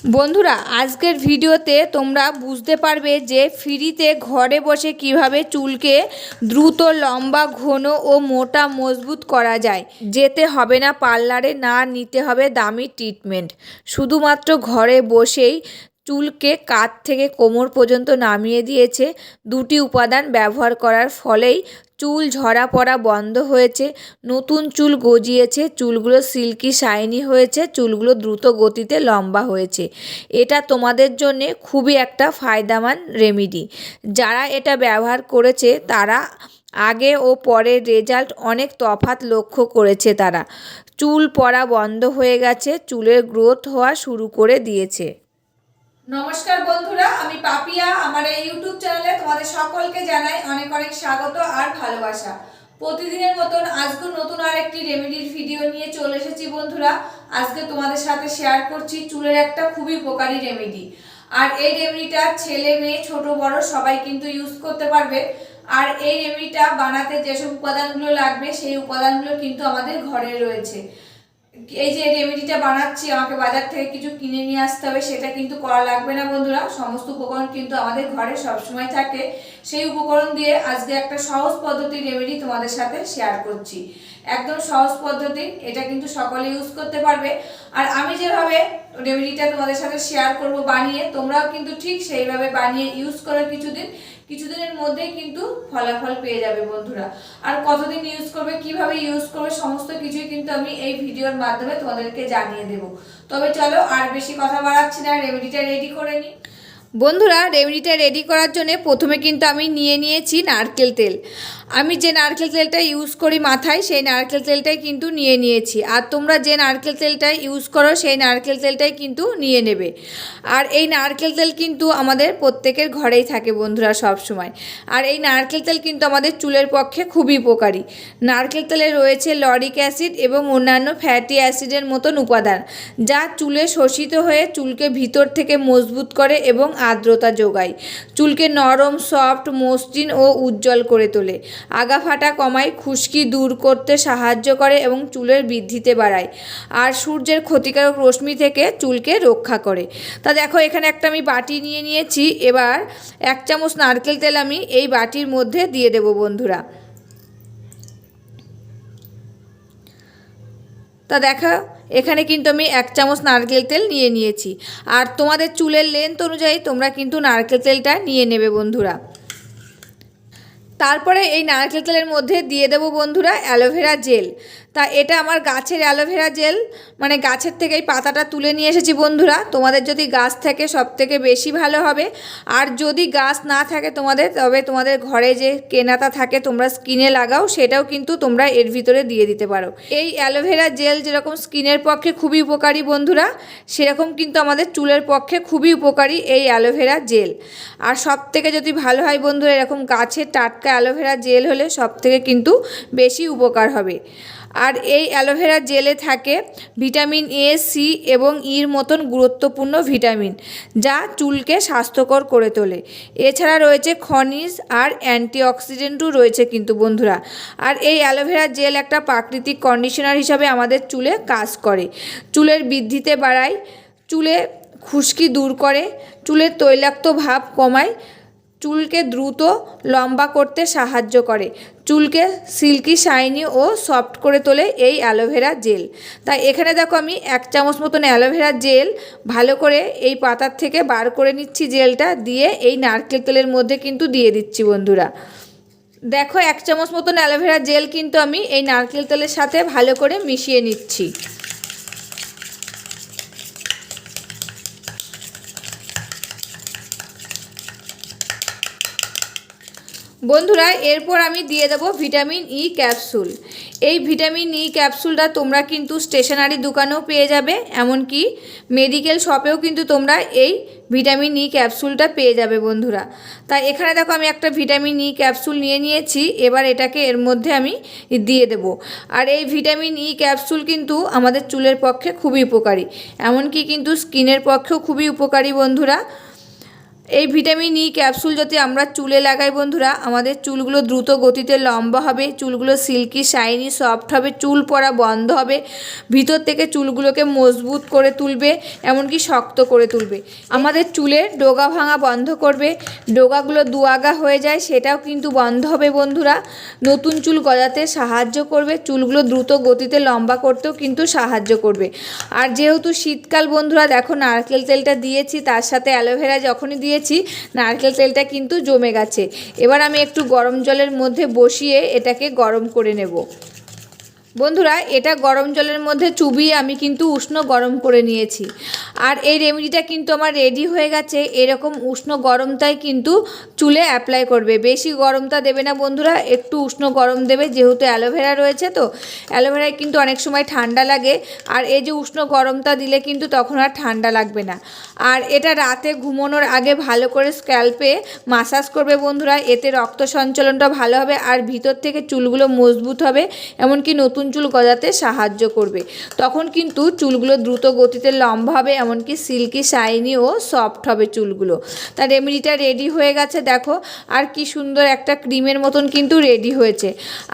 বন্ধুরা আজকের ভিডিওতে তোমরা বুঝতে পারবে যে ফ্রিতে ঘরে বসে কিভাবে চুলকে দ্রুত লম্বা ঘন ও মোটা মজবুত করা যায়। যেতে হবে না পার্লারে, না নিতে হবে দামি ট্রিটমেন্ট। শুধুমাত্র ঘরে বসেই চুলকে কাঁধ থেকে কোমর পর্যন্ত নামিয়ে দিয়েছে। দুটি উপাদান ব্যবহার করার ফলেই চুল ঝরা পড়া বন্ধ হয়েছে, নতুন চুল গজিয়েছে, চুলগুলো সিল্কি শাইনি হয়েছে, চুলগুলো দ্রুত গতিতে লম্বা হয়েছে। এটা তোমাদের জন্যে খুবই একটা ফায়দামান রেমেডি। যারা এটা ব্যবহার করেছে তারা আগে ও পরের রেজাল্ট অনেক তফাৎ লক্ষ্য করেছে। তারা চুল পড়া বন্ধ হয়ে গেছে, চুলের গ্রোথ হওয়া শুরু করে দিয়েছে। নমস্কার বন্ধুরা, আমি পাপিয়া। আমার এই ইউটিউব চ্যানেলে তোমাদের সকলকে জানাই অনেক অনেক স্বাগত আর ভালোবাসা। প্রতিদিনের মতন আজকে নতুন আরেকটি রেমেডির ভিডিও নিয়ে চলে এসেছি বন্ধুরা। আজকে তোমাদের সাথে শেয়ার করছি চুলের একটা খুবই উপকারী রেমেডি। আর এই রেমেডিটা ছেলে মেয়ে ছোট বড় সবাই কিন্তু ইউজ করতে পারবে। আর এই রেমেডিটা বানাতে যেসব উপাদানগুলো লাগবে সেই উপাদানগুলো কিন্তু আমাদের ঘরে রয়েছে। এই যে রেমেডিটা বানাচ্ছি আমাকে বাজার থেকে কিছু কিনে নিয়ে আসতে হবে সেটা কিন্তু করা লাগবে না বন্ধুরা। সমস্ত উপকরণ কিন্তু আমাদের ঘরে সবসময় থাকে। সেই উপকরণ দিয়ে আজকে একটা সহজ পদ্ধতির রেমেডি তোমাদের সাথে শেয়ার করছি। একদম সহজ পদ্ধতি, এটা কিন্তু সকলে ইউজ করতে পারবে। আর আমি যেভাবে রেমেডিটা তোমাদের সাথে শেয়ার করব বানিয়ে, তোমরাও কিন্তু ঠিক সেইভাবে বানিয়ে ইউজ করো। কিছুদিনের মধ্যেই কিন্তু ফলাফল পেয়ে যাবে বন্ধুরা। আর কতদিন ইউজ করবে, কিভাবে ইউজ করবে, সমস্ত কিছুই কিন্তু আমি এই ভিডিওর মাধ্যমে তোমাদেরকে জানিয়ে দেব। তবে চলো আর বেশি কথা বাড়াচ্ছি না, রেমেডিটা রেডি করে নিই। বন্ধুরা রেমেডিটা রেডি করার জন্য প্রথমে কিন্তু আমি নিয়েছি নারকেল তেল। আমি যে নারকেল তেলটা ইউজ করি মাথায়, সেই নারকেল তেলটাই কিন্তু নিয়েছি। আর তোমরা যে নারকেল তেলটা ইউজ করো সেই নারকেল তেলটাই কিন্তু নিয়ে নেবে। আর এই নারকেল তেল কিন্তু আমাদের প্রত্যেকের ঘরেই থাকে বন্ধুরা সব সময়। আর এই নারকেল তেল কিন্তু আমাদের চুলের পক্ষে খুবই উপকারী। নারকেল তেলে রয়েছে লরিক অ্যাসিড এবং অন্যান্য ফ্যাটি অ্যাসিডের মতন উপাদান, যা চুলে শোষিত হয়ে চুলকে ভিতর থেকে মজবুত করে এবং আর্দ্রতা যোগায়। চুলকে নরম, সফট, মসৃণ ও উজ্জ্বল করে তোলে। আগা ফাটা কমায়, খুশকি দূর করতে সাহায্য করে এবং চুলের বৃদ্ধিতে বাড়ায়। আর সূর্যের ক্ষতিকারক রশ্মি থেকে চুলকে রক্ষা করে। তা দেখো এখানে একটা আমি বাটি নিয়েছি। এবার 1 চামচ নারকেল তেল আমি এই বাটির মধ্যে দিয়ে দেব বন্ধুরা। তা দেখো এখানে কিন্তু আমি 1 চামচ নারকেল তেল নিয়েছি। আর তোমাদের চুলের লেন্থ অনুযায়ী তোমরা কিন্তু নারকেল তেলটা নিয়ে নেবে বন্ধুরা। তারপরে এই নারকেল তেলের মধ্যে দিয়ে দেবো বন্ধুরা অ্যালোভেরা জেল। তা এটা আমার গাছের অ্যালোভেরা জেল, মানে গাছের থেকে এই পাতাটা তুলে নিয়ে এসেছি বন্ধুরা। তোমাদের যদি গাছ থাকে সবথেকে বেশি ভালো হবে। আর যদি গাছ না থাকে তোমাদের, তবে তোমাদের ঘরে যে কেনাটা থাকে তোমরা স্কিনে লাগাও, সেটাও কিন্তু তোমরা এর ভিতরে দিয়ে দিতে পারো। এই অ্যালোভেরা জেল যেরকম স্কিনের পক্ষে খুবই উপকারী বন্ধুরা, সেরকম কিন্তু আমাদের চুলের পক্ষে খুবই উপকারী এই অ্যালোভেরা জেল। আর সবথেকে যদি ভালো হয় বন্ধুরা, এরকম গাছের টাটকা অ্যালোভেরা জেল হলে সবথেকে কিন্তু বেশি উপকার হবে। আর এই অ্যালোভেরা জেলে থাকে ভিটামিন এ, সি এবং ইর মতন গুরুত্বপূর্ণ ভিটামিন, যা চুলকে স্বাস্থ্যকর করে তোলে। এছাড়া রয়েছে খনিজ আর অ্যান্টিঅক্সিডেন্টও রয়েছে কিন্তু বন্ধুরা। আর এই অ্যালোভেরা জেল একটা প্রাকৃতিক কন্ডিশনার হিসাবে আমাদের চুলে কাজ করে। চুলের বৃদ্ধিতে বাড়ায়, চুলে খুশকি দূর করে, চুলের তৈলাক্ত ভাব কমায়, চুলকে দ্রুত লম্বা করতে সাহায্য করে, চুলকে সিল্কি শাইনি ও সফট করে তোলে এই অ্যালোভেরা জেল। তাই এখানে দেখো আমি 1 চামচ মতন অ্যালোভেরা জেল ভালো করে এই পাতার থেকে বার করে নিচ্ছি। জেলটা দিয়ে এই নারকেল তেলের মধ্যে কিন্তু দিয়ে দিচ্ছি বন্ধুরা। দেখো 1 চামচ মতন অ্যালোভেরা জেল কিন্তু আমি এই নারকেল তেলের সাথে ভালো করে মিশিয়ে নিচ্ছি। বন্ধুরা এরপর আমি দিয়ে দেবো ভিটামিন ই ক্যাপসুল। এই ভিটামিন ই ক্যাপসুলটা তোমরা কিন্তু স্টেশনারি দোকানেও পেয়ে যাবে, এমনকি মেডিকেল শপেও কিন্তু তোমরা এই ভিটামিন ই ক্যাপসুলটা পেয়ে যাবে বন্ধুরা। তাই এখানে দেখো আমি একটা ভিটামিন ই ক্যাপসুল নিয়েছি। এবার এটাকে এর মধ্যে আমি দিয়ে দেব। আর এই ভিটামিন ই ক্যাপসুল কিন্তু আমাদের চুলের পক্ষে খুবই উপকারী, এমনকি কিন্তু স্কিনের পক্ষেও খুবই উপকারী বন্ধুরা। এই ভিটামিন ই ক্যাপসুল যদি আমরা চুলে লাগাই বন্ধুরা, আমাদের চুলগুলো দ্রুত গতিতে লম্বা হবে, চুলগুলো সিল্কি শাইনি সফট হবে, চুল পড়া বন্ধ হবে, ভিতর থেকে চুলগুলোকে মজবুত করে তুলবে, এমনকি শক্ত করে তুলবে। আমাদের চুলের ডোগা ভাঙা বন্ধ করবে, ডোগাগুলো দুআগা হয়ে যায় সেটাও কিন্তু বন্ধ হবে বন্ধুরা। নতুন চুল গজাতে সাহায্য করবে, চুলগুলো দ্রুত গতিতে লম্বা করতেও কিন্তু সাহায্য করবে। আর যেহেতু শীতকাল বন্ধুরা, দেখো নারকেল তেলটা দিয়েছি, তার সাথে অ্যালোভেরা যখনই দিয়েছি নারকেল তেলটা কিন্তু জমে গেছে। এবার আমি একটু গরম জলের মধ্যে বসিয়ে এটাকে গরম করে নেব বন্ধুরা। এটা গরম জলের মধ্যে চুবিয়ে আমি কিন্তু উষ্ণ গরম করে নিয়েছি। আর এই রেমেডিটা কিন্তু আমার রেডি হয়ে গেছে। এরকম উষ্ণ গরমটাই কিন্তু চুলে অ্যাপ্লাই করবে, বেশি গরমটা দেবে না বন্ধুরা, একটু উষ্ণ গরম দেবে। যেহেতু অ্যালোভেরা রয়েছে, তো অ্যালোভেরায় কিন্তু অনেক সময় ঠান্ডা লাগে, আর এই যে উষ্ণ গরমটা দিলে কিন্তু তখন আর ঠান্ডা লাগবে না। আর এটা রাতে ঘুমানোর আগে ভালো করে স্ক্যাল্পে মাসাজ করবে বন্ধুরা, এতে রক্ত সঞ্চালনটা ভালো হবে আর ভিতর থেকে চুলগুলো মজবুত হবে, এমনকি নতুন চুল গজাতে সাহায্য করবে। তখন কিন্তু চুলগুলো দ্রুত গতিতে লম্বা হবে, এমনকি সিল্কি শাইনি ও সফট হবে চুলগুলো। তার রেমেডিটা রেডি হয়ে গেছে দেখো, আর কি সুন্দর একটা ক্রিমের মতন কিন্তু রেডি হয়েছে।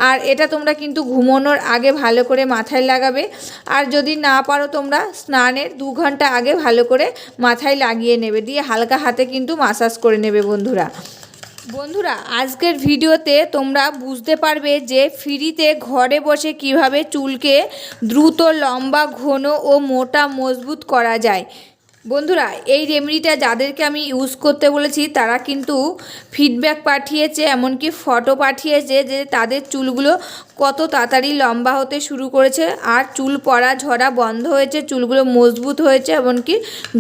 আর এটা তোমরা কিন্তু ঘুমানোর আগে ভালো করে মাথায় লাগাবে, আর যদি না পারো তোমরা স্নানের 2 ঘন্টা আগে ভালো করে মাথায় লাগিয়ে নেবে, দিয়ে হালকা হাতে কিন্তু মাসাজ করে নেবে বন্ধুরা। আজকের ভিডিওতে তোমরা বুঝতে পারবে যে ফ্রিতে ঘরে বসে কিভাবে চুলকে দ্রুত লম্বা ঘন ও মোটা মজবুত করা যায় বন্ধুরা। এই রেমেডিটা যাদেরকে আমি ইউজ করতে বলেছি তারা কিন্তু ফিডব্যাক পাঠিয়েছে, এমনকি ফটো পাঠিয়েছে যে তাদের চুলগুলো কত তাড়াতাড়ি লম্বা হতে শুরু করেছে, আর চুল পড়া ঝরা বন্ধ হয়েছে, চুলগুলো মজবুত হয়েছে, এমনকি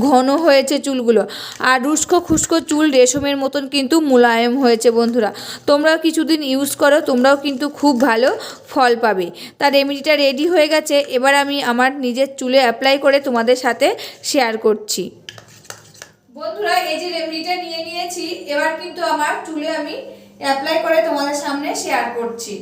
ঘন হয়েছে চুলগুলো। আর উস্কো খুস্কো চুল রেশমের মতন কিন্তু মোলায়েম হয়েছে বন্ধুরা। তোমরাও কিছুদিন ইউজ করো, তোমরাও কিন্তু খুব ভালো ফল পাবে। তার রেমেডিটা রেডি হয়ে গেছে, এবার আমি আমার নিজের চুলে অ্যাপ্লাই করে তোমাদের সাথে শেয়ার করছি বন্ধুরা। এই যে রেমেডিটা নিয়ে নিয়েছি, এবার কিন্তু আমার চুলে আমি অ্যাপ্লাই করে তোমাদের সামনে শেয়ার করছি।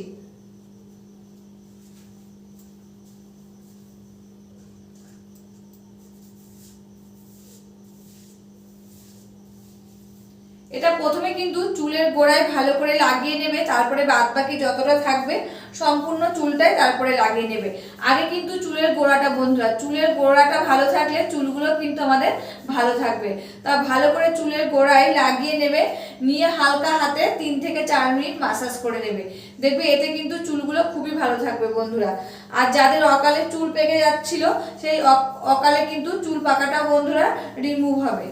এটা প্রথমে কিন্তু চুলের গোড়ায় ভালো করে লাগিয়ে নেবে, তারপরে বাদবাকি যতটা থাকবে সম্পূর্ণ চুলটাই তারপরে লাগিয়ে নেবে। আগে কিন্তু চুলের গোড়াটা বন্ধুরা, চুলের গোড়াটা ভালো থাকলে চুলগুলো কিন্তু আমাদের ভালো থাকবে। তা ভালো করে চুলের গোড়ায় লাগিয়ে নেবে, নিয়ে হালকা হাতে 3 থেকে 4 মিনিট মাসাজ করে নেবে। দেখবে এতে কিন্তু চুলগুলো খুবই ভালো থাকবে বন্ধুরা। আর যাদের অকালে চুল পেকে যাচ্ছিল, সেই অকালে কিন্তু চুল পাকাটা বন্ধুরা রিমুভ হবে।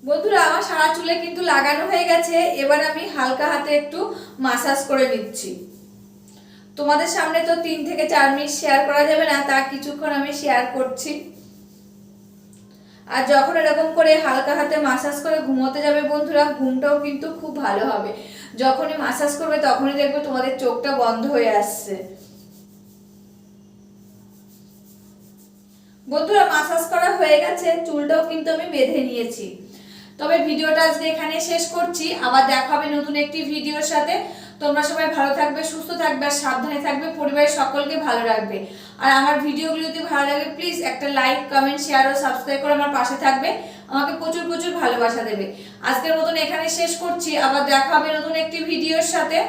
বন্ধুরা আমার সারা চুলে কিন্তু লাগানো হয়ে গেছে, এবার আমি হালকা হাতে একটু মাসাজ করে নিচ্ছি। তোমাদের সামনে তো 3 থেকে 4 মিনিট শেয়ার করা যাবে না, তা কিছুক্ষণ আমি শেয়ার করছি। আর যখন এরকম করে হালকা হাতে মাসাজ করে ঘুমোতে যাবে বন্ধুরা, ঘুমটাও কিন্তু খুব ভালো হবে। যখনই মাসাজ করবে তখনই দেখবে তোমাদের চোখটা বন্ধ হয়ে আসছে। বন্ধুরা মাসাজ করা হয়ে গেছে, চুলটাও কিন্তু আমি বেঁধে নিয়েছি। তবে ভিডিওটা আজকে এখানে শেষ করছি, আবার দেখা হবে নতুন একটি ভিডিওর সাথে। তোমরা সবাই ভালো থাকবে, সুস্থ থাকবে আর সাবধানে থাকবে, পরিবারের সকলকে ভালো রাখবে। আর আমার ভিডিওগুলো যদি ভালো লাগে প্লিজ একটা লাইক কমেন্ট শেয়ার ও সাবস্ক্রাইব করে আমার পাশে থাকবে, আমাকে প্রচুর প্রচুর ভালোবাসা দেবে। আজকের মতন এখানে শেষ করছি, আবার দেখা হবে নতুন একটি ভিডিওর সাথে।